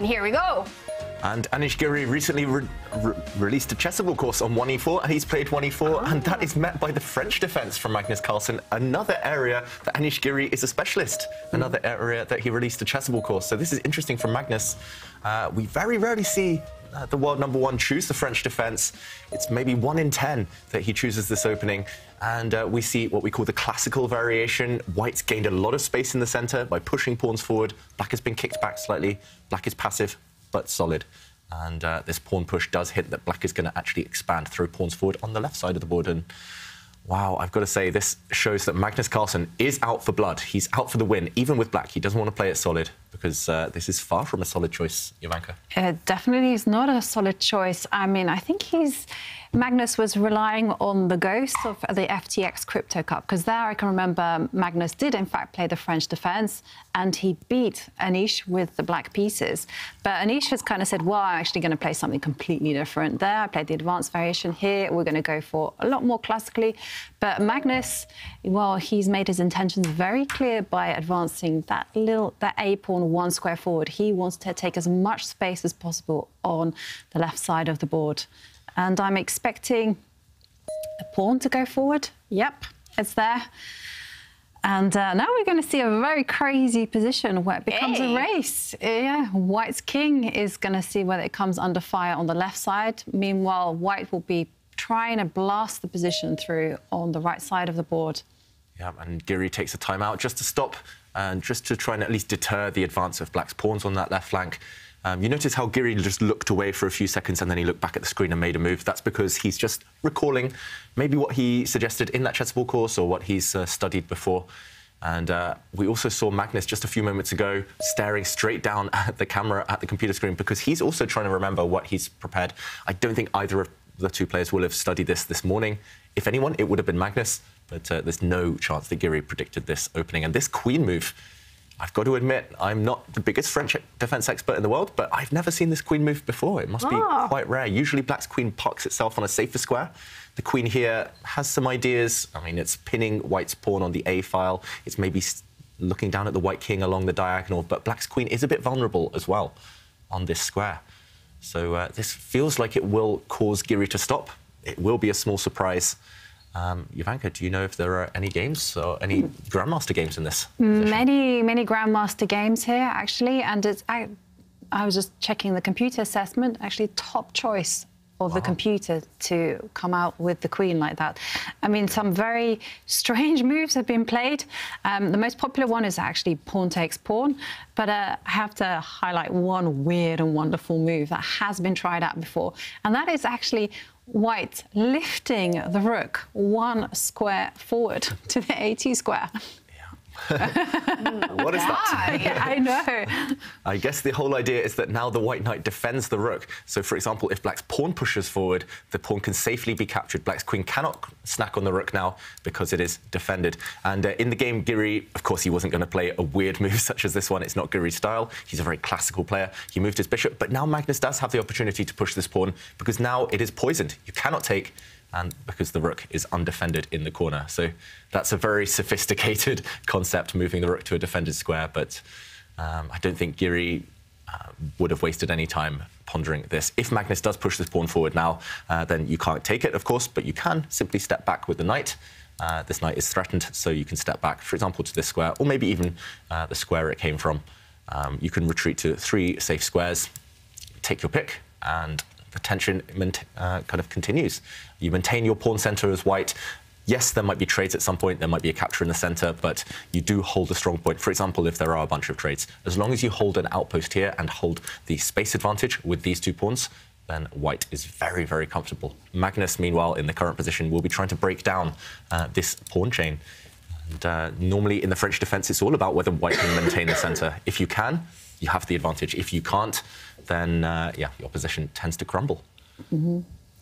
And here we go. And Anish Giri recently released a chessable course on 1e4, and he's played 1e4, and that is met by the French defence from Magnus Carlsen, another area that Anish Giri is a specialist, another area that he released a chessable course. So this is interesting from Magnus. We very rarely see the world #1 choose the French defence. It's maybe 1 in 10 that he chooses this opening. And we see what we call the classical variation. White's gained a lot of space in the centre by pushing pawns forward. Black has been kicked back slightly. Black is passive, but solid. And this pawn push does hint that Black is going to actually expand, throw pawns forward on the left side of the board. And wow, I've got to say, this shows that Magnus Carlsen is out for blood. He's out for the win, even with Black. He doesn't want to play it solid, because this is far from a solid choice, Ivanka. It definitely is not a solid choice. I mean, I think Magnus was relying on the ghost of the FTX Crypto Cup, because there I can remember Magnus did in fact play the French defence, and he beat Anish with the black pieces. But Anish has kind of said, well, I'm actually going to play something completely different there. I played the advanced variation here. We're going to go for a lot more classically. But Magnus, well, he's made his intentions very clear by advancing that A pawn 1 square forward. He wants to take as much space as possible on the left side of the board. And I'm expecting a pawn to go forward. Yep, it's there. And now we're going to see a very crazy position where it becomes a race. Yeah, White's king is going to see whether it comes under fire on the left side. Meanwhile, White will be trying to blast the position through on the right side of the board. Yeah, and Giri takes a timeout just to stop and just to try and at least deter the advance of Black's pawns on that left flank. You notice how Giri just looked away for a few seconds and then he looked back at the screen and made a move. That's because he's just recalling maybe what he suggested in that chessable course or what he's studied before. And we also saw Magnus just a few moments ago staring straight down at the camera at the computer screen because he's also trying to remember what he's prepared. I don't think either of the two players will have studied this morning. If anyone, it would have been Magnus, but there's no chance that Giri predicted this opening. And this queen move, I've got to admit, I'm not the biggest French defence expert in the world, but I've never seen this queen move before. It must be quite rare. Usually Black's queen parks itself on a safer square. The queen here has some ideas. I mean, it's pinning White's pawn on the A file. It's maybe looking down at the White king along the diagonal, but Black's queen is a bit vulnerable as well on this square. So this feels like it will cause Giri to stop. It will be a small surprise. Ivanka, do you know if there are any games or any Grandmaster games in this position? Many Grandmaster games here, actually. And it's, I was just checking the computer assessment, actually top choice of the computer to come out with the queen like that. I mean, some very strange moves have been played. The most popular one is actually pawn takes pawn. But I have to highlight one weird and wonderful move that has been tried out before. And that is actually White lifting the rook 1 square forward to the AT square. What is that? Yeah, I know. I guess the whole idea is that now the White knight defends the rook. So, for example, if Black's pawn pushes forward, the pawn can safely be captured. Black's queen cannot snack on the rook now because it is defended. And in the game, Giri, of course, he wasn't going to play a weird move such as this one. It's not Giri's style. He's a very classical player. He moved his bishop. But now Magnus does have the opportunity to push this pawn because now it is poisoned. You cannot take, and because the rook is undefended in the corner. So that's a very sophisticated concept, moving the rook to a defended square, but I don't think Giri would have wasted any time pondering this. If Magnus does push this pawn forward now, then you can't take it, of course, but you can simply step back with the knight. This knight is threatened, so you can step back, for example, to this square, or maybe even the square it came from. You can retreat to 3 safe squares, take your pick, and the tension kind of continues. You maintain your pawn center as White. Yes, there might be trades at some point. There might be a capture in the center, but you do hold a strong point. For example, if there are a bunch of trades, as long as you hold an outpost here and hold the space advantage with these 2 pawns, then White is very, very comfortable. Magnus, meanwhile, in the current position, will be trying to break down this pawn chain. And normally in the French defense, it's all about whether White can maintain the center. If you can, you have the advantage. If you can't, then yeah, your position tends to crumble.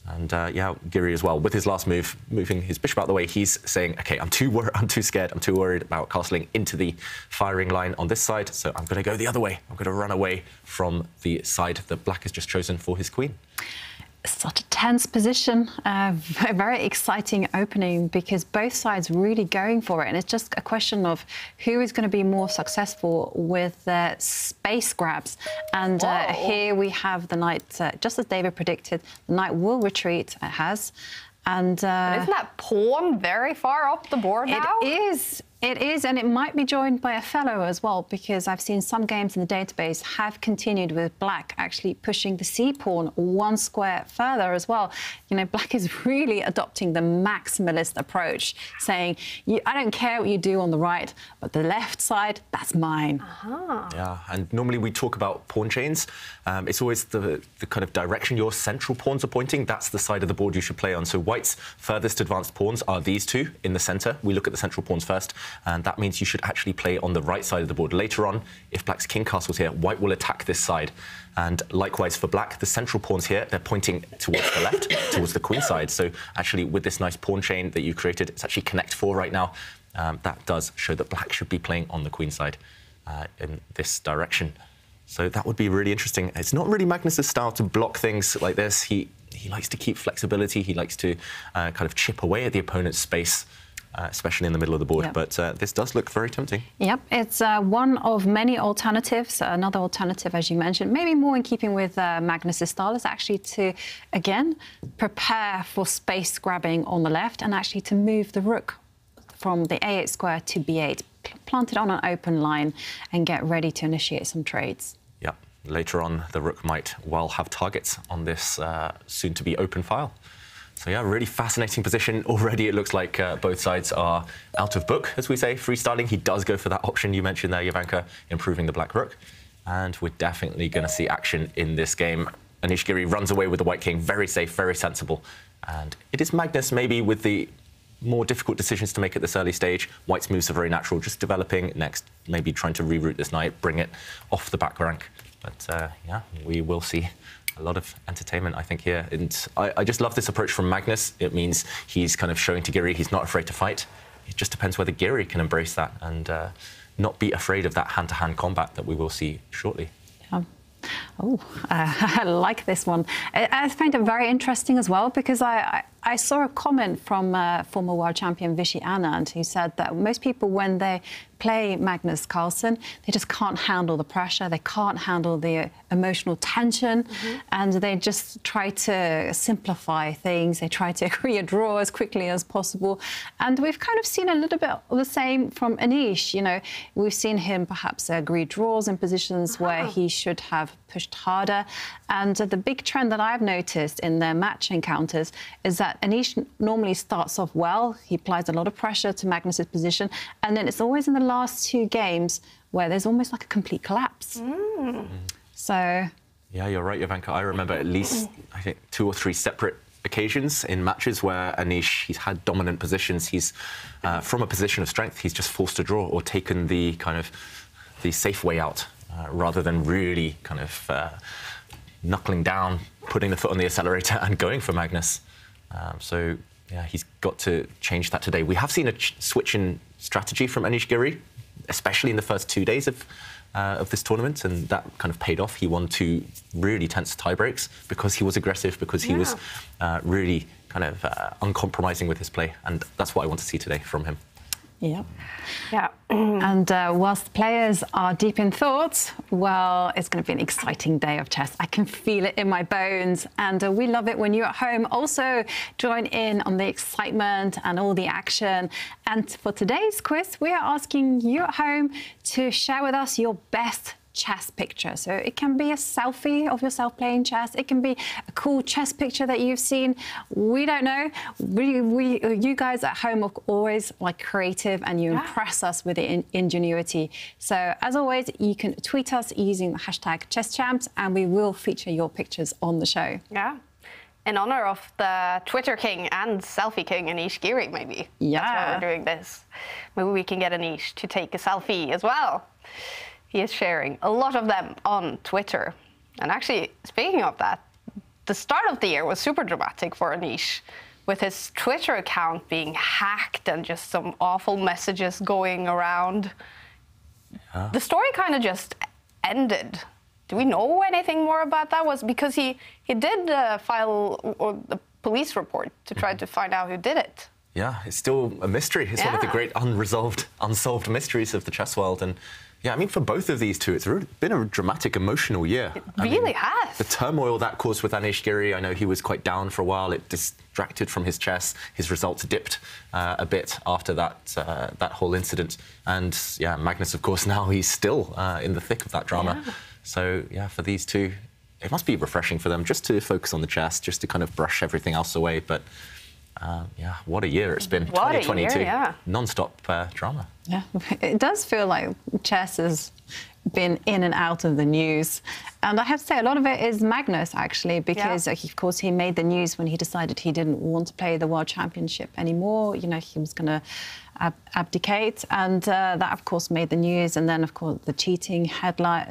And yeah, Giri as well, with his last move, moving his bishop out the way, he's saying, OK, I'm too scared, I'm too worried about castling into the firing line on this side, so I'm going to go the other way. I'm going to run away from the side that Black has just chosen for his queen. Such a tense position, a very exciting opening because both sides really going for it. And it's just a question of who is going to be more successful with the space grabs. And here we have the knight, just as David predicted, the knight will retreat, it has. And isn't that pawn very far up the board now? It is, and it might be joined by a fellow as well, because I've seen some games in the database have continued with black actually pushing the c-pawn one square further as well. You know, black is really adopting the maximalist approach, saying, I don't care what you do on the right, but the left side, that's mine. Yeah, and normally we talk about pawn chains. It's always the kind of direction your central pawns are pointing. That's the side of the board you should play on. So white's furthest advanced pawns are these two in the centre. We look at the central pawns first. And that means you should actually play on the right side of the board. Later on, if black's king castle's here, white will attack this side. And likewise for black, the central pawns here, they're pointing towards the left, towards the queen side. So actually, with this nice pawn chain that you created, it's actually connect 4 right now. That does show that black should be playing on the queen side in this direction. So that would be really interesting. It's not really Magnus's style to block things like this. He likes to keep flexibility. He likes to kind of chip away at the opponent's space. Especially in the middle of the board, yep. But this does look very tempting. Yep, it's one of many alternatives. Another alternative, as you mentioned, maybe more in keeping with Magnus's style, is actually to, again, prepare for space grabbing on the left and actually to move the rook from the a8 square to b8, plant it on an open line and get ready to initiate some trades. Yep, later on, the rook might well have targets on this soon-to-be open file. So yeah, really fascinating position. Already it looks like both sides are out of book, as we say, freestyling. He does go for that option you mentioned there, Jovanka, improving the black rook. And we're definitely going to see action in this game. Anish Giri runs away with the white king, very safe, very sensible. And it is Magnus maybe with the more difficult decisions to make at this early stage. White's moves are very natural, just developing. Next, maybe trying to reroute this knight, bring it off the back rank. But yeah, we will see a lot of entertainment, I think, here. And I just love this approach from Magnus. It means he's kind of showing to Giri he's not afraid to fight. It just depends whether Giri can embrace that and not be afraid of that hand-to-hand combat that we will see shortly. Yeah. I like this one. I find it very interesting as well because I saw a comment from former world champion Vishy Anand who said that most people, when they play Magnus Carlsen, they just can't handle the pressure, they can't handle the emotional tension, and they just try to simplify things, they try to agree a draw as quickly as possible. And we've kind of seen a little bit of the same from Anish. You know, we've seen him perhaps agree draws in positions where he should have pushed harder. And the big trend that I've noticed in their match encounters is that Anish normally starts off well. He applies a lot of pressure to Magnus's position, and then it's always in the last 2 games where there's almost like a complete collapse. So yeah, you're right, Jovanka. I remember at least I think 2 or 3 separate occasions in matches where Anish, he's had dominant positions. He's from a position of strength, he's just forced to draw or taken the kind of the safe way out rather than really kind of knuckling down, putting the foot on the accelerator and going for Magnus. So yeah, he's got to change that today. We have seen a switch in strategy from Anish Giri, especially in the first 2 days of this tournament, and that kind of paid off. He won 2 really tense tiebreaks because he was aggressive, because he was really kind of uncompromising with his play, and that's what I want to see today from him. Yeah. Yeah. And whilst the players are deep in thought, well, it's going to be an exciting day of chess. I can feel it in my bones. And we love it when you at home also join in on the excitement and all the action. And for today's quiz, we are asking you at home to share with us your best chess picture. So it can be a selfie of yourself playing chess. It can be a cool chess picture that you've seen. We don't know. You guys at home are always like creative, and you impress us with the ingenuity. So as always, you can tweet us using the hashtag #ChessChamps, and we will feature your pictures on the show. Yeah. In honor of the Twitter king and selfie king, Anish Giri, maybe. Yeah. That's why we're doing this. Maybe we can get Anish to take a selfie as well. He is sharing a lot of them on Twitter. And actually, speaking of that, the start of the year was super dramatic for Anish, with his Twitter account being hacked and just some awful messages going around. The story kind of just ended Do we know anything more about that? Was because he did file the police report to try to find out who did it. Yeah, it's still a mystery. It's one of the great unsolved mysteries of the chess world. And yeah, I mean, for both of these two, it's been a dramatic, emotional year. It really has. The turmoil that caused with Anish Giri, I know he was quite down for a while. It distracted from his chess. His results dipped a bit after that whole incident. And yeah, Magnus, of course, now he's still in the thick of that drama. Yeah. So yeah, for these two, it must be refreshing for them just to focus on the chess, just to kind of brush everything else away. But yeah, what a year it's been. What 2022, a year, yeah. Non-stop drama. Yeah, it does feel like chess has been in and out of the news. And I have to say, a lot of it is Magnus, actually, because, of course, he made the news when he decided he didn't want to play the World Championship anymore. You know, he was going to abdicate, and that, of course, made the news. And then, of course, the cheating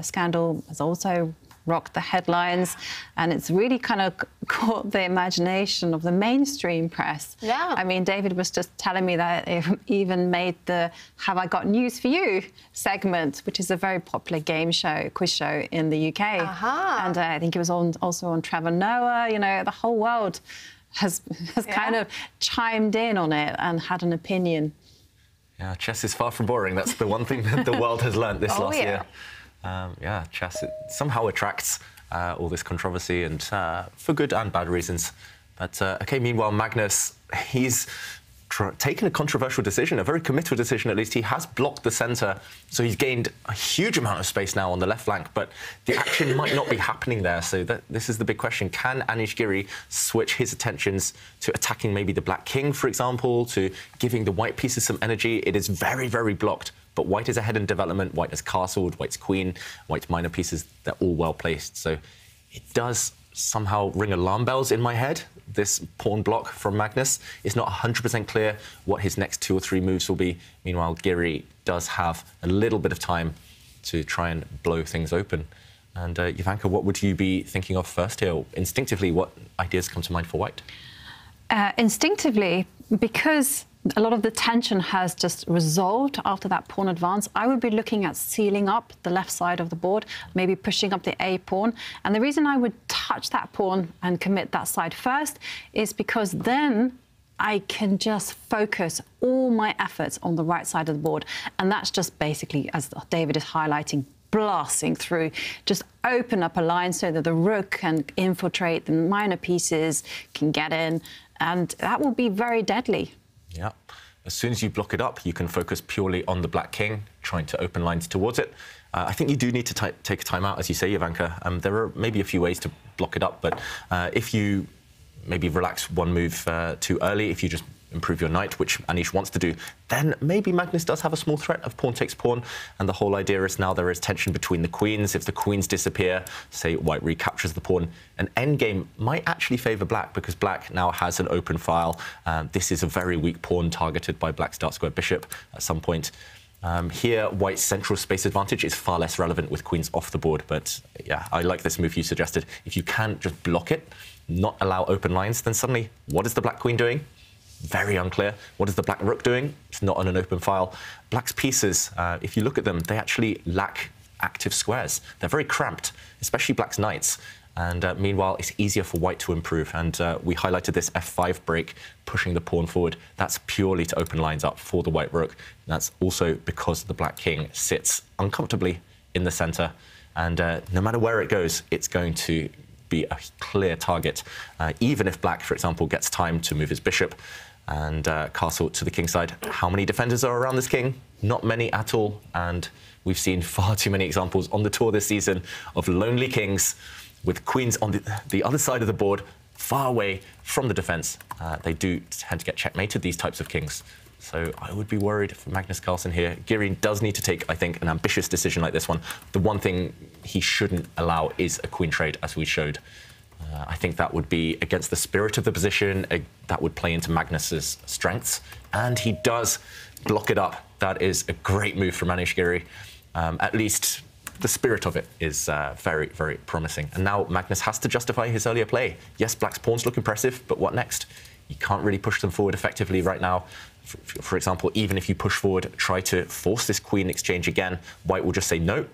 scandal has also rocked the headlines, and it's really kind of caught the imagination of the mainstream press. Yeah. I mean, David was just telling me that it even made the Have I Got News For You segment, which is a very popular quiz show in the UK. And I think it was also on Trevor Noah. You know, the whole world has kind of chimed in on it and had an opinion. Yeah, chess is far from boring. That's the one thing that the world has learned this last year. Yeah, chess somehow attracts all this controversy, and for good and bad reasons. But OK, meanwhile, Magnus, he's taken a controversial decision, a very committal decision at least. He has blocked the centre, so he's gained a huge amount of space now on the left flank, but the action might not be happening there. So this is the big question. Can Anish Giri switch his attentions to attacking maybe the black king, for example, to giving the white pieces some energy? It is very, very blocked. But white is ahead in development, white has castled, white's queen, white's minor pieces, they're all well placed. So it does somehow ring alarm bells in my head, this pawn block from Magnus. It's not 100% clear what his next 2 or 3 moves will be. Meanwhile, Giri does have a little bit of time to try and blow things open. And Ivanka, what would you be thinking of first here? Instinctively, what ideas come to mind for white? Instinctively, because a lot of the tension has just resolved after that pawn advance, I would be looking at sealing up the left side of the board, maybe pushing up the A pawn. And the reason I would touch that pawn and commit that side first is because then I can just focus all my efforts on the right side of the board. And that's just basically, as David is highlighting, blasting through, just open up a line so that the rook can infiltrate, the minor pieces can get in, and that will be very deadly. Yeah. As soon as you block it up, you can focus purely on the black king, trying to open lines towards it. I think you do need to take a time out, as you say, Ivanka. There are maybe a few ways to block it up, but if you maybe relax one move too early, if you just improve your knight, which Anish wants to do, then maybe Magnus does have a small threat of pawn takes pawn. And the whole idea is now there is tension between the queens. If the queens disappear, say white recaptures the pawn, an endgame might actually favour black, because black now has an open file. This is a very weak pawn targeted by black's dark square bishop at some point. Here, white's central space advantage is far less relevant with queens off the board. But yeah, I like this move you suggested. If you can just block it, not allow open lines, then suddenly, what is the black queen doing? Very unclear. What is the black rook doing? It's not on an open file. Black's pieces, if you look at them, they actually lack active squares. They're very cramped, especially black's knights. And meanwhile, it's easier for white to improve. And we highlighted this F5 break, pushing the pawn forward. That's purely to open lines up for the white rook. And that's also because the black king sits uncomfortably in the center. And no matter where it goes, it's going to be a clear target. Even if black, for example, gets time to move his bishop and castle to the king side. How many defenders are around this king? Not many at all. And we've seen far too many examples on the tour this season of lonely kings with queens on the other side of the board, far away from the defense. They do tend to get checkmated, these types of kings. So I would be worried for Magnus Carlsen here. Giri does need to take, I think, an ambitious decision like this one. The one thing he shouldn't allow is a queen trade, as we showed. I think that would be against the spirit of the position. That would play into Magnus's strengths. And he does block it up. That is a great move from Anish Giri. At least the spirit of it is very, very promising. And now Magnus has to justify his earlier play. Yes, black's pawns look impressive, but what next? You can't really push them forward effectively right now. For example, even if you push forward, try to force this queen exchange again, white will just say, no,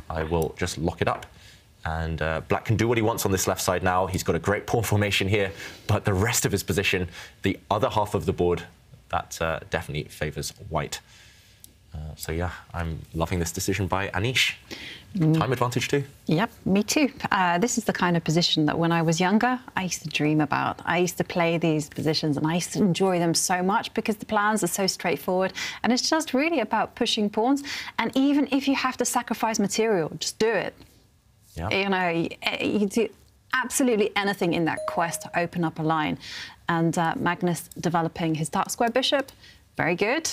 I will just lock it up. And Black can do what he wants on this left side now. He's got a great pawn formation here, but the rest of his position, the other half of the board, that definitely favours White. So yeah, I'm loving this decision by Anish. Time advantage too? Yep, me too. This is the kind of position that when I was younger, I used to dream about. I used to play these positions and I used to enjoy them so much because the plans are so straightforward and it's just really about pushing pawns. And even if you have to sacrifice material, just do it. Yep. You know, you do absolutely anything in that quest to open up a line. And Magnus developing his dark square bishop, very good.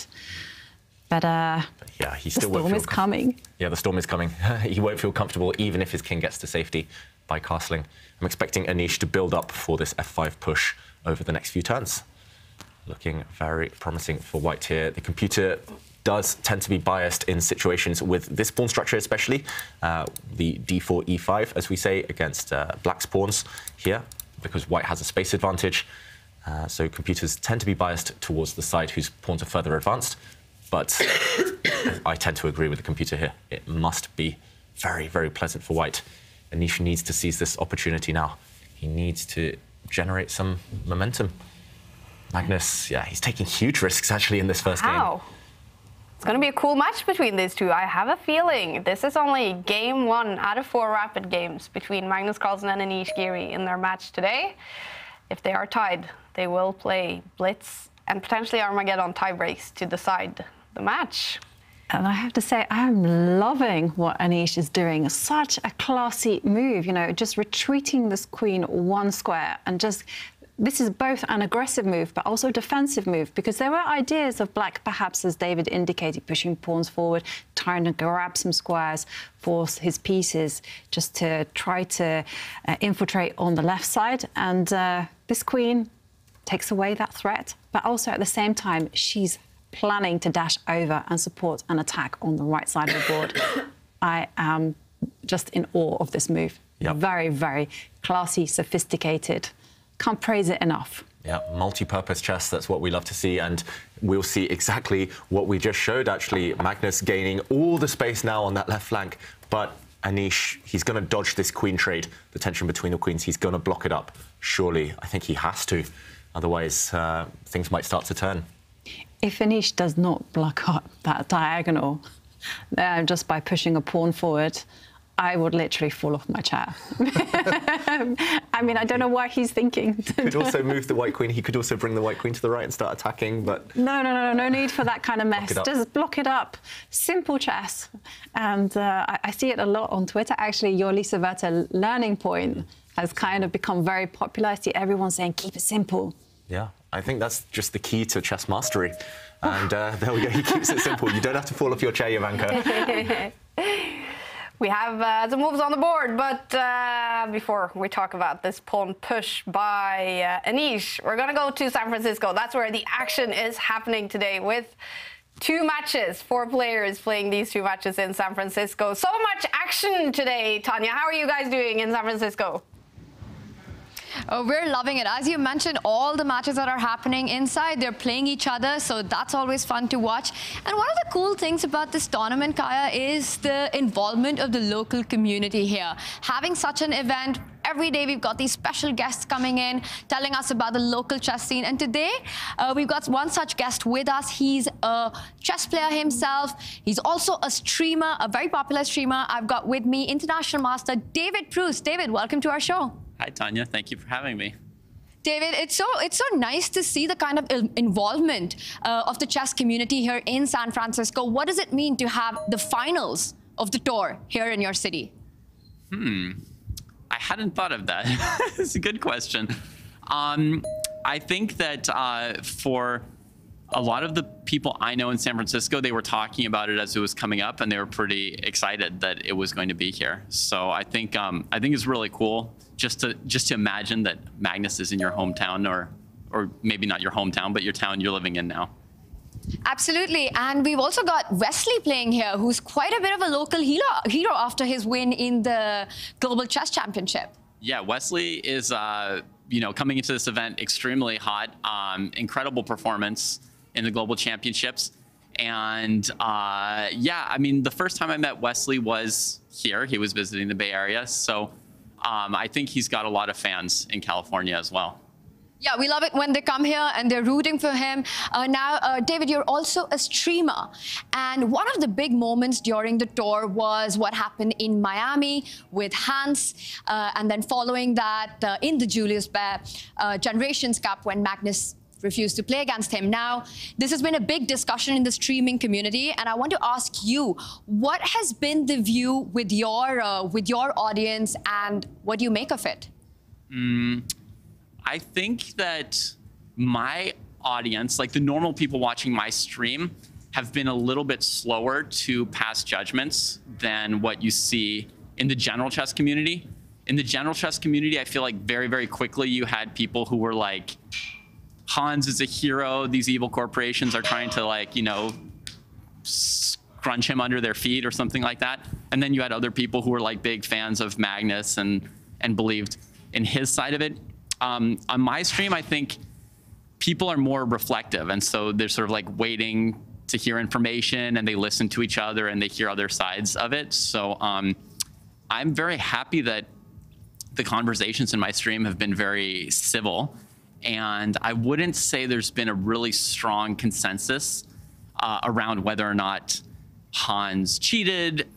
But yeah, he still the storm is coming. Yeah, the storm is coming. He won't feel comfortable even if his king gets to safety by castling. I'm expecting Anish to build up for this f5 push over the next few turns. Looking very promising for White here. The computer does tend to be biased in situations with this pawn structure, especially the d4, e5, as we say, against Black's pawns here, because White has a space advantage. So computers tend to be biased towards the side whose pawns are further advanced. But I tend to agree with the computer here. It must be very, very pleasant for White. Anish needs to seize this opportunity now. He needs to generate some momentum. Magnus, yeah, he's taking huge risks, actually, in this first game. It's going to be a cool match between these two. I have a feeling this is only game 1 out of 4 rapid games between Magnus Carlsen and Anish Giri in their match today. If they are tied, they will play Blitz and potentially Armageddon tiebreaks to decide the match. And I have to say, I'm loving what Anish is doing. Such a classy move, you know, just retreating this queen 1 square and just... This is both an aggressive move, but also a defensive move, because there were ideas of Black, perhaps, as David indicated, pushing pawns forward, trying to grab some squares, force his pieces, just to try to infiltrate on the left side. And this queen takes away that threat, but also at the same time, she's planning to dash over and support an attack on the right side of the board. I am just in awe of this move. Yep. Very, very classy, sophisticated. Can't praise it enough. Yeah, multi-purpose chess, that's what we love to see, and we'll see exactly what we just showed, actually. Magnus gaining all the space now on that left flank, but Anish, he's going to dodge this queen trade, the tension between the queens. He's going to block it up, surely. I think he has to, otherwise things might start to turn. If Anish does not block up that diagonal, just by pushing a pawn forward, I would literally fall off my chair. I mean, I don't know what he's thinking. He could also move the white queen. He could also bring the white queen to the right and start attacking, but... No need for that kind of mess. Just block it up. Simple chess. And I see it a lot on Twitter. Actually, your Lisa Werther learning point has kind of become very popular. I see everyone saying, keep it simple. Yeah, I think that's just the key to chess mastery. And there we go, he keeps it simple. You don't have to fall off your chair, Ivanka. We have the moves on the board, but before we talk about this pawn push by Anish, we're going to go to San Francisco. That's where the action is happening today with 2 matches, 4 players playing these 2 matches in San Francisco. So much action today, Tanya. How are you guys doing in San Francisco? Oh, we're loving it. As you mentioned, all the matches that are happening inside, they're playing each other, so that's always fun to watch. And one of the cool things about this tournament, Kaya, is the involvement of the local community here. Having such an event, every day we've got these special guests coming in, telling us about the local chess scene. And today, we've got one such guest with us. He's a chess player himself. He's also a streamer, a very popular streamer. I've got with me international master David Proust. David, welcome to our show. Hi, Tanya. Thank you for having me. David, it's so nice to see the kind of involvement of the chess community here in San Francisco. What does it mean to have the finals of the tour here in your city? I hadn't thought of that. It's a good question. I think that for a lot of the people I know in San Francisco, they were talking about it as it was coming up, and they were pretty excited that it was going to be here. So I think it's really cool just to imagine that Magnus is in your hometown, or maybe not your hometown, but your town you're living in now. Absolutely, and we've also got Wesley playing here, who's quite a bit of a local hero after his win in the Global Chess Championship. Yeah, Wesley is coming into this event extremely hot, incredible performance in the Global Championships. And yeah, I mean, the first time I met Wesley was here. He was visiting the Bay Area. So I think he's got a lot of fans in California as well. Yeah, we love it when they come here and they're rooting for him. Now, David, you're also a streamer. And one of the big moments during the tour was what happened in Miami with Hans. And then following that, in the Julius Baer Generations Cup, when Magnus refused to play against him. Now, this has been a big discussion in the streaming community. And I want to ask you, what has been the view with your audience, and what do you make of it? I think that my audience, like the normal people watching my stream, have been a little bit slower to pass judgments than what you see in the general chess community. In the general chess community, I feel like very, very quickly you had people who were like, Hans is a hero, these evil corporations are trying to, like, you know, scrunch him under their feet or something like that. And then you had other people who were like big fans of Magnus and believed in his side of it. On my stream, I think people are more reflective, and so they're sort of like waiting to hear information, and they listen to each other and they hear other sides of it. So I'm very happy that the conversations in my stream have been very civil, and I wouldn't say there's been a really strong consensus around whether or not Hans cheated,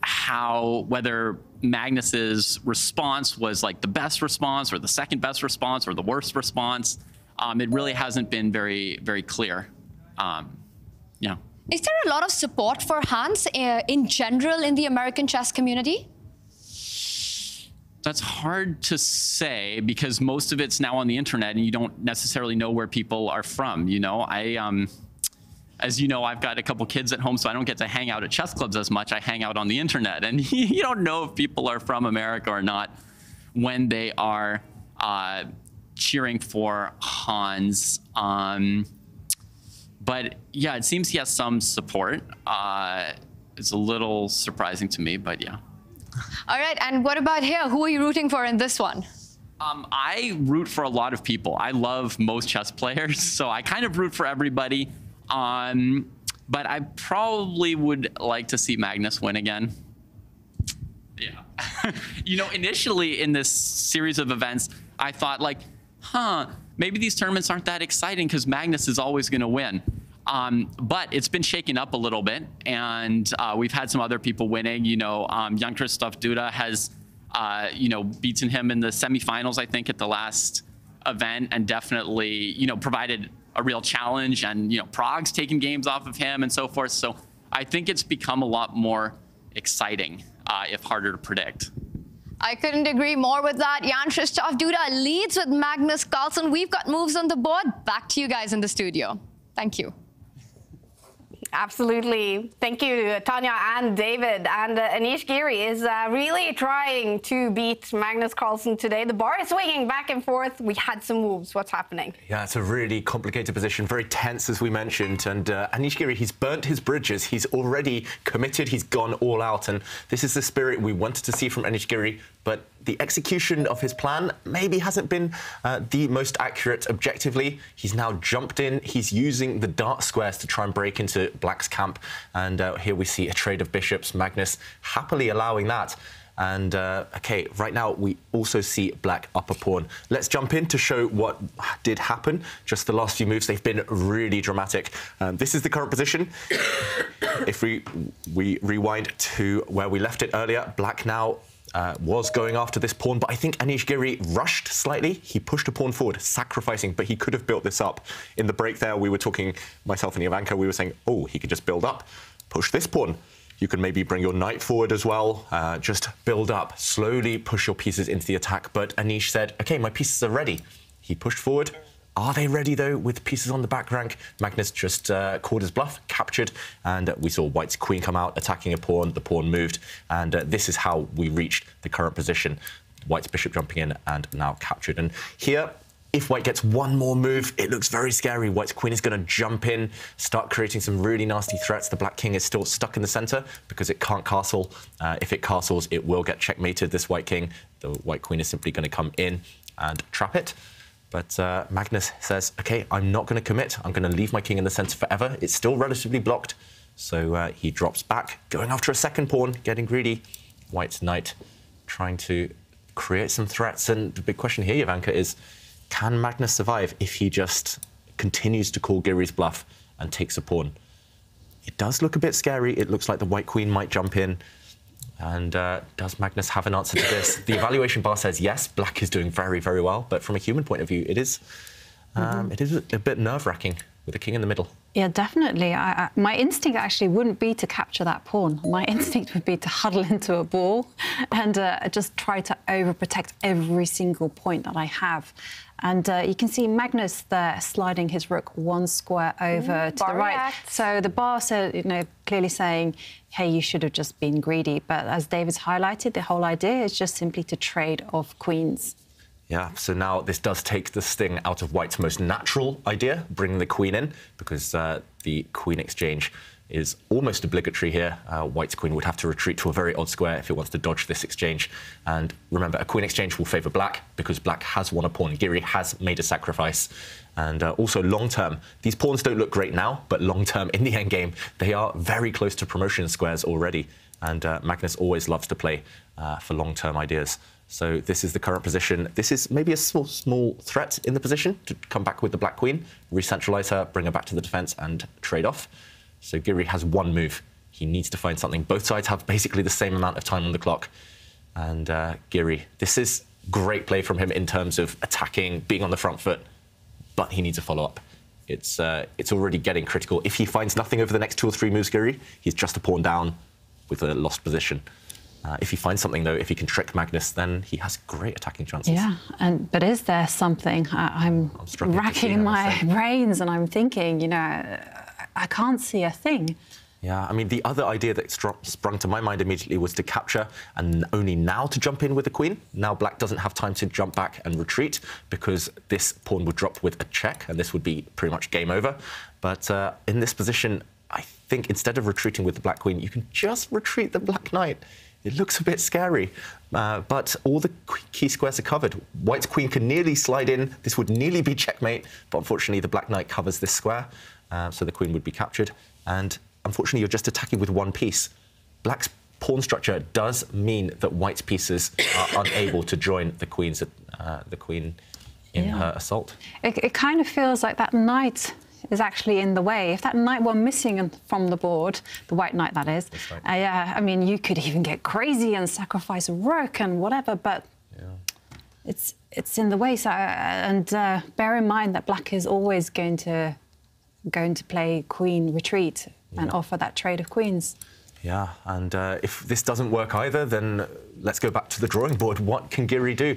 whether Magnus's response was like the best response or the second best response or the worst response. It really hasn't been very, very clear. Yeah. Is there a lot of support for Hans in general in the American chess community? That's hard to say because most of it's now on the internet and you don't necessarily know where people are from. You know, as you know, I've got a couple kids at home, so I don't get to hang out at chess clubs as much. I hang out on the internet, and you don't know if people are from America or not when they are cheering for Hans. But yeah, it seems he has some support. It's a little surprising to me, but yeah. All right, and what about here? Who are you rooting for in this one? I root for a lot of people. I love most chess players, so I kind of root for everybody. But I probably would like to see Magnus win again. Yeah. You know, initially in this series of events, I thought like, maybe these tournaments aren't that exciting because Magnus is always going to win. But it's been shaken up a little bit, and we've had some other people winning. You know, young Krzysztof Duda has, you know, beaten him in the semifinals, I think, at the last event, and definitely, you know, provided a real challenge, and, you know, Prague's taken games off of him and so forth. So I think it's become a lot more exciting, if harder to predict. I couldn't agree more with that. Jan Krzysztof Duda leads with Magnus Carlsen. We've got moves on the board. Back to you guys in the studio. Thank you. Absolutely. Thank you, Tanya and David. And Anish Giri is really trying to beat Magnus Carlsen today. The bar is swinging back and forth. We had some moves. What's happening? Yeah, it's a really complicated position, very tense, as we mentioned. And Anish Giri, he's burnt his bridges. He's already committed. He's gone all out. And this is the spirit we wanted to see from Anish Giri. But the execution of his plan maybe hasn't been the most accurate objectively. He's now jumped in. He's using the dart squares to try and break into Black's camp. And here we see a trade of bishops. Magnus happily allowing that. And OK, right now we also see Black up a pawn. Let's jump in to show what did happen. Just the last few moves, they've been really dramatic. This is the current position. If we rewind to where we left it earlier, Black now was going after this pawn, but I think Anish Giri rushed slightly. He pushed a pawn forward, sacrificing, but he could have built this up. In the break there, we were talking, myself and Ivanka, we were saying, oh, he could just build up, push this pawn. You can maybe bring your knight forward as well, just build up, slowly push your pieces into the attack. But Anish said, OK, my pieces are ready. He pushed forward. Are they ready, though, with pieces on the back rank? Magnus just called his bluff, captured, and we saw White's queen come out, attacking a pawn. The pawn moved, and this is how we reached the current position. White's bishop jumping in and now captured. And here, if White gets one more move, it looks very scary. White's queen is going to jump in, start creating some really nasty threats. The Black king is still stuck in the center because it can't castle. If it castles, it will get checkmated, this White king. The White queen is simply going to come in and trap it. But Magnus says, OK, I'm not going to commit. I'm going to leave my king in the center forever. It's still relatively blocked. So he drops back, going after a second pawn, getting greedy. White's knight trying to create some threats. And the big question here, Jovanka, is can Magnus survive if he just continues to call Giri's bluff and takes a pawn? It does look a bit scary. It looks like the white queen might jump in. And does Magnus have an answer to this? The evaluation bar says yes, black is doing very, very well. But from a human point of view, it is a bit nerve-wracking with the king in the middle. Yeah, definitely. My instinct actually wouldn't be to capture that pawn. My instinct would be to huddle into a ball and just try to overprotect every single point that I have. And you can see Magnus there sliding his rook one square over to the right. Reacts. So the bar said, you know, clearly saying, hey, you should have just been greedy. But as David's highlighted, the whole idea is just simply to trade off queens. Yeah, so now this does take the sting out of White's most natural idea, bringing the queen in, because the queen exchange is almost obligatory here. White's queen would have to retreat to a very odd square if it wants to dodge this exchange. And remember, a queen exchange will favour black because black has won a pawn. Giri has made a sacrifice. And also long-term, these pawns don't look great now, but long-term in the endgame, they are very close to promotion squares already. And Magnus always loves to play for long-term ideas. So this is the current position. This is maybe a small threat in the position to come back with the black queen, re-centralize her, bring her back to the defense and trade off. So Giri has one move. He needs to find something. Both sides have basically the same amount of time on the clock. And Giri, this is great play from him in terms of attacking, being on the front foot, but he needs a follow-up. It's already getting critical. If he finds nothing over the next 2 or 3 moves, Giri, he's just a pawn down with a lost position. If he finds something, though, if he can trick Magnus, then he has great attacking chances. Yeah, but is there something? I'm racking my brains and I'm thinking, you know, I can't see a thing. Yeah, I mean, the other idea that sprung to my mind immediately was to capture and only now to jump in with the queen. Now black doesn't have time to jump back and retreat because this pawn would drop with a check and this would be pretty much game over. But in this position, I think instead of retreating with the black queen, you can just retreat the black knight. It looks a bit scary, but all the key squares are covered. White's queen can nearly slide in. This would nearly be checkmate, but unfortunately the black knight covers this square, so the queen would be captured. And unfortunately, you're just attacking with one piece. Black's pawn structure does mean that White's pieces are unable to join the queen in her assault. It kind of feels like that knight is actually in the way. If that knight were missing from the board, the white knight that is, yeah, I mean, you could even get crazy and sacrifice a rook and whatever, but it's in the way. So, and bear in mind that black is always going to play queen retreat and offer that trade of queens. Yeah, and if this doesn't work either, then let's go back to the drawing board. What can Giri do?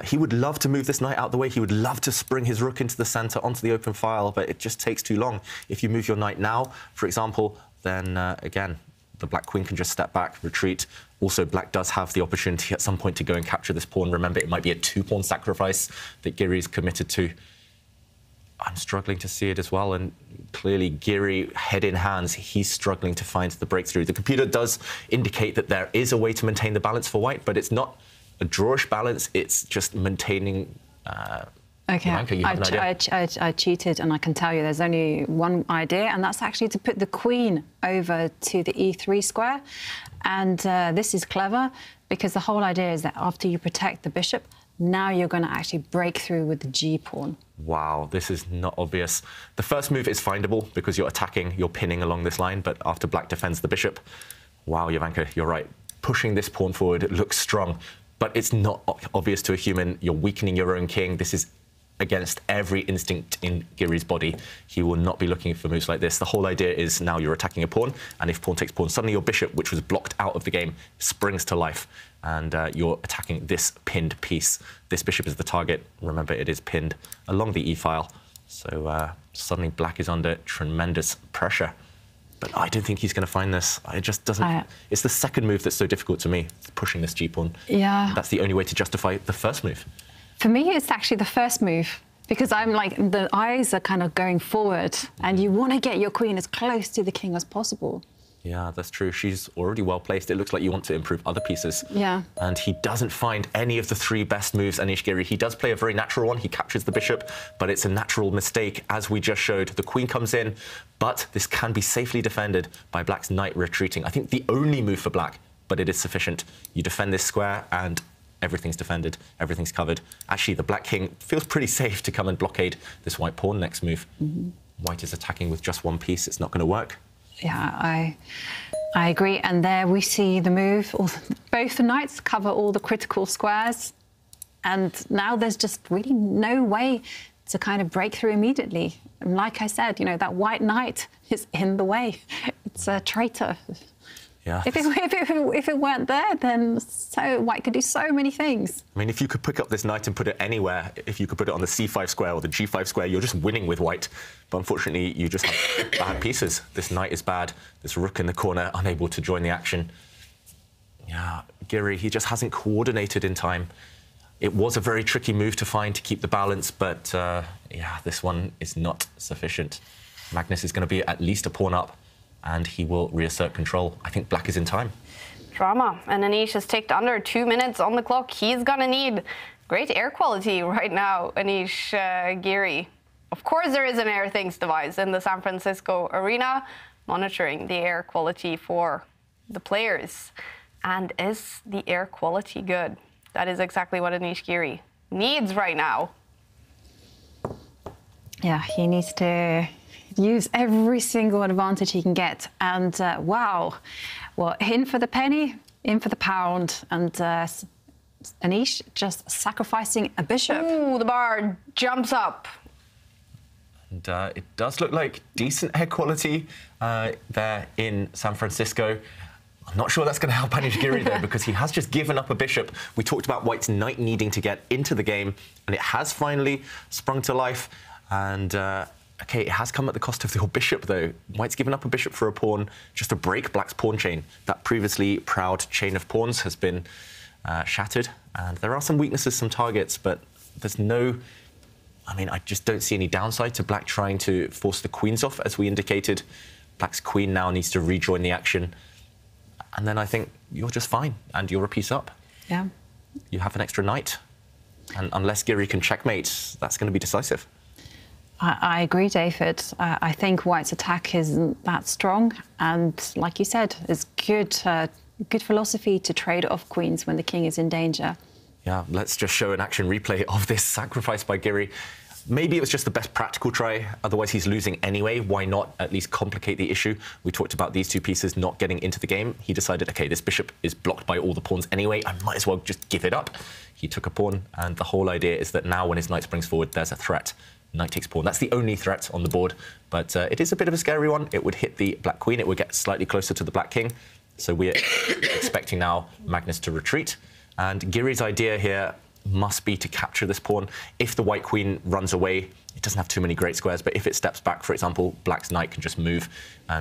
He would love to move this knight out the way. He would love to spring his rook into the centre, onto the open file, but it just takes too long. If you move your knight now, for example, then again, the black queen can just step back, retreat. Also, black does have the opportunity at some point to go and capture this pawn. Remember, it might be a 2-pawn sacrifice that Giri is committed to. I'm struggling to see it as well, and clearly Giri, head in hands, he's struggling to find the breakthrough. The computer does indicate that there is a way to maintain the balance for white, but it's not a drawish balance, it's just maintaining... Okay, I cheated, and I can tell you there's only one idea, and that's actually to put the queen over to the e3 square. And this is clever, because the whole idea is that after you protect the bishop, now you're going to actually break through with the g-pawn. Wow, this is not obvious. The first move is findable because you're attacking, you're pinning along this line, but after black defends the bishop, wow, Jovanka, you're right. Pushing this pawn forward, it looks strong, but it's not obvious to a human. You're weakening your own king. This is against every instinct in Giri's body. He will not be looking for moves like this. The whole idea is now you're attacking a pawn, and if pawn takes pawn, suddenly your bishop, which was blocked out of the game, springs to life, and you're attacking this pinned piece. This bishop is the target. Remember, it is pinned along the e-file. So suddenly black is under tremendous pressure. But I don't think he's going to find this. It just doesn't... It's the second move that's so difficult to me, pushing this g-pawn. Yeah. That's the only way to justify the first move. For me, it's actually the first move, because I'm like, the eyes are kind of going forward, and you want to get your queen as close to the king as possible. Yeah, that's true. She's already well placed. It looks like you want to improve other pieces. Yeah. And he doesn't find any of the 3 best moves, Anish Giri. He does play a very natural one. He captures the bishop, but it's a natural mistake, as we just showed. The queen comes in, but this can be safely defended by black's knight retreating. I think the only move for black, but it is sufficient. You defend this square, and everything's defended, everything's covered. Actually, the black king feels pretty safe to come and blockade this white pawn next move. White is attacking with just 1 piece. It's not going to work. Yeah, I agree. And there we see the move. Both the knights cover all the critical squares. And now there's just really no way to kind of break through immediately. And like I said, you know, that white knight is in the way. It's a traitor. Yeah. If it weren't there, then white could do so many things. I mean, if you could pick up this knight and put it anywhere, if you could put it on the c5 square or the g5 square, you're just winning with white. But unfortunately, you just have bad pieces. This knight is bad. This rook in the corner, unable to join the action. Yeah, Giri, he just hasn't coordinated in time. It was a very tricky move to find to keep the balance, but yeah, this one is not sufficient. Magnus is going to be at least a pawn up, and he will reassert control. I think black is in time. Drama. And Anish has ticked under 2 minutes on the clock. He's going to need great air quality right now, Anish Giri. Of course, there is an air things device in the San Francisco arena, monitoring the air quality for the players. And is the air quality good? That is exactly what Anish Giri needs right now. Yeah, he needs to use every single advantage he can get. And wow, well, in for the penny, in for the pound. And Anish just sacrificing a bishop. Ooh, the bar jumps up. And it does look like decent air quality there in San Francisco. I'm not sure that's going to help Anish Giri, though, because he has just given up a bishop. We talked about white's knight needing to get into the game, and it has finally sprung to life. And OK, it has come at the cost of your bishop, though. White's given up a bishop for a pawn just to break black's pawn chain. That previously proud chain of pawns has been shattered. And there are some weaknesses, some targets, but there's no... I mean, I just don't see any downside to black trying to force the queens off, as we indicated. Black's queen now needs to rejoin the action. And then I think you're just fine, and you're a piece up. Yeah. You have an extra knight. And unless Giri can checkmate, that's going to be decisive. I agree, David. I think white's attack isn't that strong. And like you said, it's good philosophy to trade off queens when the king is in danger. Yeah, let's just show an action replay of this sacrifice by Giri. Maybe it was just the best practical try, otherwise he's losing anyway. Why not at least complicate the issue? We talked about these 2 pieces not getting into the game. He decided, OK, this bishop is blocked by all the pawns anyway. I might as well just give it up. He took a pawn, and the whole idea is that now when his knight springs forward, there's a threat. Knight takes pawn. That's the only threat on the board, but it is a bit of a scary one. It would hit the black queen. It would get slightly closer to the black king. So we're expecting now Magnus to retreat. And Giri's idea here must be to capture this pawn. If the white queen runs away, it doesn't have too many great squares, but if it steps back, for example, black's knight can just move.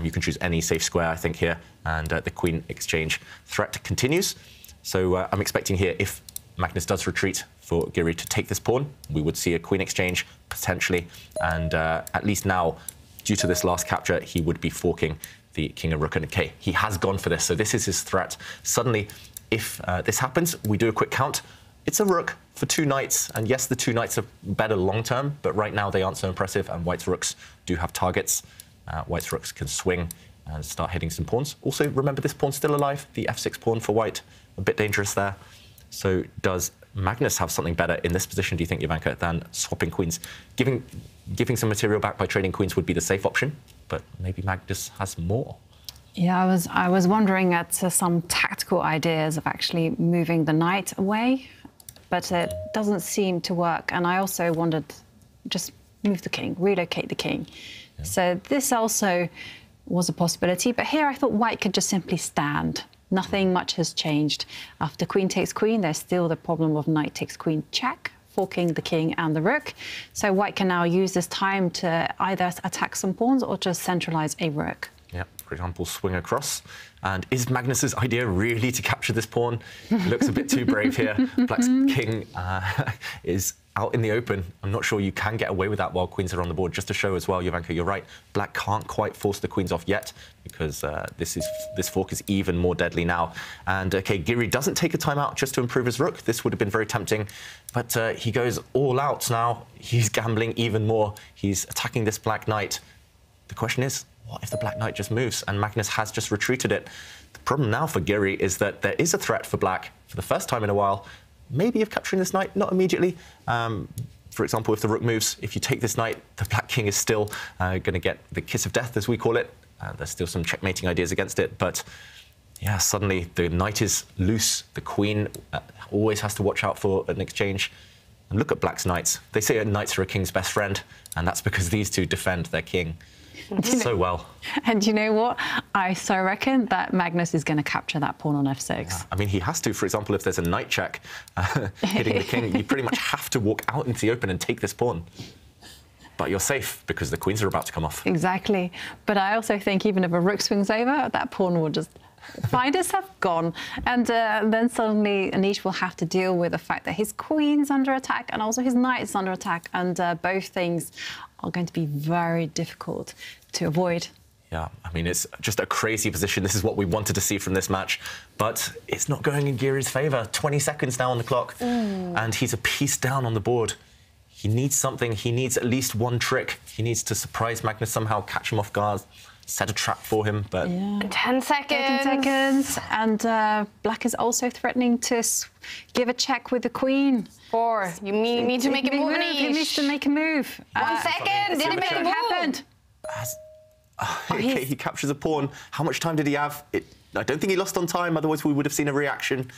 You can choose any safe square, I think, here, and the queen exchange threat continues. So I'm expecting here, if Magnus does retreat, for Giri to take this pawn, we would see a queen exchange, potentially, and at least now, due to this last capture, he would be forking the king and rook, and okay, he has gone for this, so this is his threat. Suddenly, if this happens, we do a quick count. It's a rook for 2 knights, and yes, the 2 knights are better long-term, but right now they aren't so impressive, and white's rooks do have targets. White's rooks can swing and start hitting some pawns. Also, remember, this pawn's still alive, the f6 pawn for white, a bit dangerous there. So does Magnus have something better in this position, do you think, Jovanka, than swapping queens? Giving some material back by trading queens would be the safe option, but maybe Magnus has more. Yeah, I was wondering at some tactical ideas of actually moving the knight away, but it doesn't seem to work. And I also wondered, just move the king, relocate the king. Yeah. So this also was a possibility, but here I thought white could just simply stand. Nothing much has changed. After queen takes queen, there's still the problem of knight takes queen check, forking the king and the rook. So white can now use this time to either attack some pawns or just centralize a rook. Yeah, for example, swing across. And is Magnus's idea really to capture this pawn? He looks a bit too brave here. Black's king is out in the open, I'm not sure you can get away with that while queens are on the board. Just to show as well, Jovanka, you're right. Black can't quite force the queens off yet because this fork is even more deadly now. And OK, Giri doesn't take a timeout just to improve his rook. This would have been very tempting, but he goes all out now. He's gambling even more. He's attacking this black knight. The question is, what if the black knight just moves? And Magnus has just retreated it. The problem now for Giri is that there is a threat for black for the first time in a while. Maybe of capturing this knight, not immediately. For example, if the rook moves, if you take this knight, the black king is still going to get the kiss of death, as we call it. There's still some checkmating ideas against it, but yeah, suddenly the knight is loose. The queen always has to watch out for an exchange. And look at black's knights. They say knights are a king's best friend, and that's because these two defend their king so well. And you know what? I so reckon that Magnus is going to capture that pawn on f6. Yeah. I mean, he has to. For example, if there's a knight check hitting the king, you pretty much have to walk out into the open and take this pawn. But you're safe because the queens are about to come off. Exactly. But I also think even if a rook swings over, that pawn will just find itself gone. And then suddenly Anish will have to deal with the fact that his queen's under attack and also his knight's under attack. And both things are going to be very difficult to avoid. Yeah, I mean, it's just a crazy position. This is what we wanted to see from this match. But it's not going in Giri's favour. 20 seconds now on the clock. And he's a piece down on the board. He needs something. He needs at least one trick. He needs to surprise Magnus somehow, catch him off guard, set a trap for him. But yeah. 10 seconds. 10 seconds. And black is also threatening to give a check with the queen. 4. You need to make a move. He needs to make a move. 1 second. Did he make a move? Happened? Okay, he captures a pawn. How much time did he have? I don't think he lost on time, otherwise we would have seen a reaction.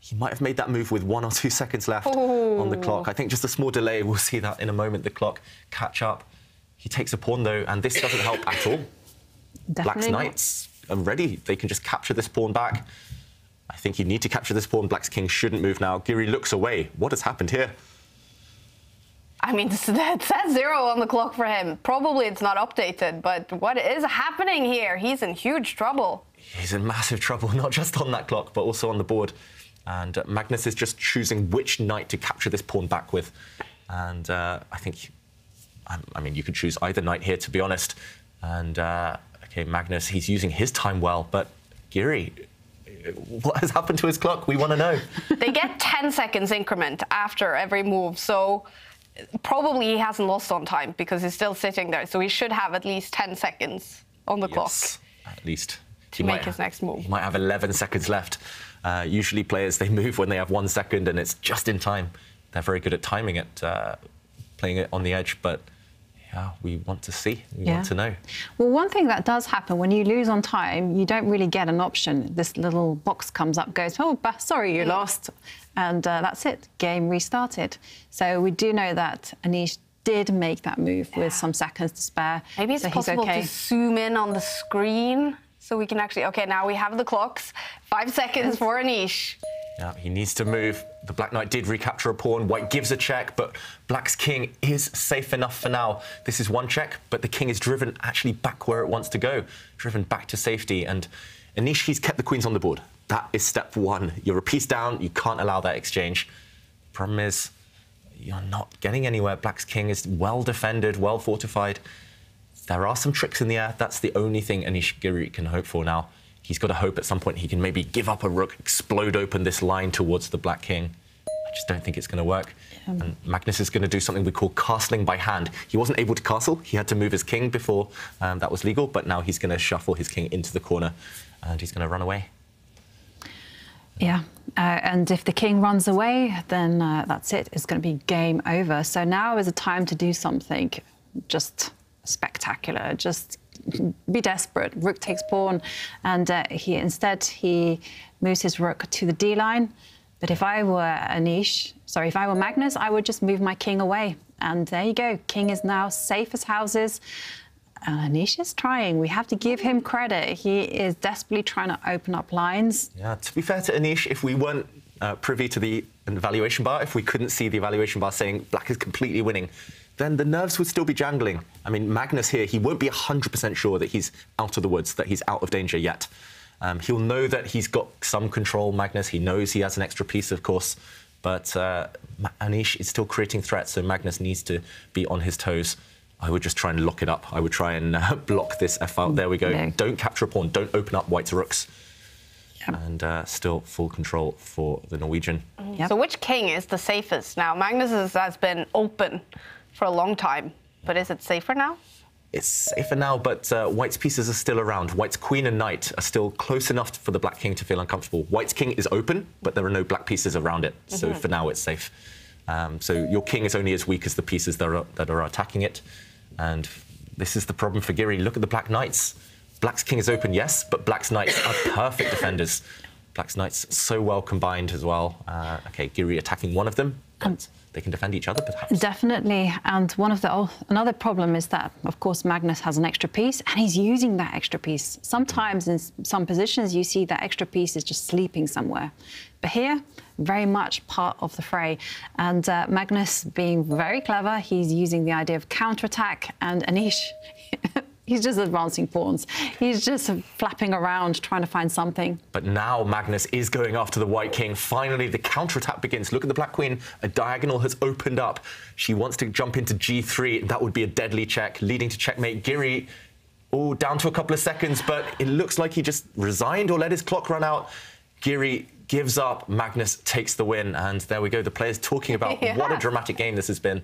He might have made that move with 1 or 2 seconds left on the clock. I think just a small delay. We'll see that in a moment, the clock catch up. He takes a pawn, though, and this doesn't help at all. Definitely Black's not. knights are ready. They can just capture this pawn back. I think you need to capture this pawn. Black's king shouldn't move now. Giri looks away. What has happened here? I mean, it says 0 on the clock for him. Probably it's not updated, but what is happening here? He's in huge trouble. He's in massive trouble, not just on that clock, but also on the board. And Magnus is just choosing which knight to capture this pawn back with. And I think, I mean, you could choose either knight here, to be honest. And, OK, Magnus, he's using his time well, but Giri, what has happened to his clock? We want to know. They get 10 seconds increment after every move, so probably he hasn't lost on time because he's still sitting there. So he should have at least 10 seconds on the clock. At least. To make his next move. He might have 11 seconds left. Usually players, they move when they have 1 second and it's just in time. They're very good at timing it, playing it on the edge, but yeah, we want to see, we want to know. Well, one thing that does happen when you lose on time, you don't really get an option. This little box comes up, goes, oh, sorry, you lost. And that's it, game restarted. So we do know that Anish did make that move with some seconds to spare. Maybe it's possible to zoom in on the screen so we can actually, OK, now we have the clocks. 5 seconds for Anish. Yeah, he needs to move. The Black Knight did recapture a pawn. White gives a check, but Black's king is safe enough for now. This is one check, but the king is driven actually back where it wants to go, driven back to safety. And Anish, he's kept the queens on the board. That is step 1. You're a piece down. You can't allow that exchange. Problem is, you're not getting anywhere. Black's king is well defended, well fortified. There are some tricks in the air. That's the only thing Anish Giri can hope for now. He's got to hope at some point he can maybe give up a rook, explode open this line towards the black king. I just don't think it's going to work. And Magnus is going to do something we call castling by hand. He wasn't able to castle. He had to move his king before that was legal, but now he's going to shuffle his king into the corner and he's going to run away. Yeah, and if the king runs away, then that's it. It's going to be game over. So now is a time to do something just spectacular, just be desperate. Rook takes pawn, and he moves his rook to the D line. But if I were if I were Magnus, I would just move my king away. And there you go. King is now safe as houses. And Anish is trying. We have to give him credit. He is desperately trying to open up lines. Yeah, to be fair to Anish, if we weren't privy to the evaluation bar, if we couldn't see the evaluation bar saying black is completely winning, then the nerves would still be jangling. I mean, Magnus here, he won't be 100% sure that he's out of the woods, that he's out of danger yet. He'll know that he's got some control, Magnus. He knows he has an extra piece, of course. but Anish is still creating threats, so Magnus needs to be on his toes. I would just try and lock it up. I would try and block this F out. There we go. No. Don't capture a pawn. Don't open up white's rooks. Yep. And still full control for the Norwegian. Yep. So which king is the safest now? Magnus has been open for a long time, but is it safer now? It's safer now, but white's pieces are still around. White's queen and knight are still close enough for the black king to feel uncomfortable. White's king is open, but there are no black pieces around it. So for now, it's safe. So your king is only as weak as the pieces that are attacking it. And this is the problem for Giri. Look at the black knights. Black's king is open, yes, but black's knights are perfect defenders. Black's knights so well combined as well. OK, Giri attacking one of them, but they can defend each other, perhaps. Definitely. And another problem is that, of course, Magnus has an extra piece, and he's using that extra piece. Sometimes in some positions, you see that extra piece is just sleeping somewhere. But here, very much part of the fray. And Magnus, being very clever, he's using the idea of counterattack, and Anish, he's just advancing pawns. He's just flapping around, trying to find something. But now Magnus is going after the white king. Finally, the counterattack begins. Look at the black queen. A diagonal has opened up. She wants to jump into g3. That would be a deadly check, leading to checkmate. Giri, oh, down to a couple of seconds, but it looks like he just resigned or let his clock run out. Giri gives up. Magnus takes the win. And there we go. The players talking about what a dramatic game this has been.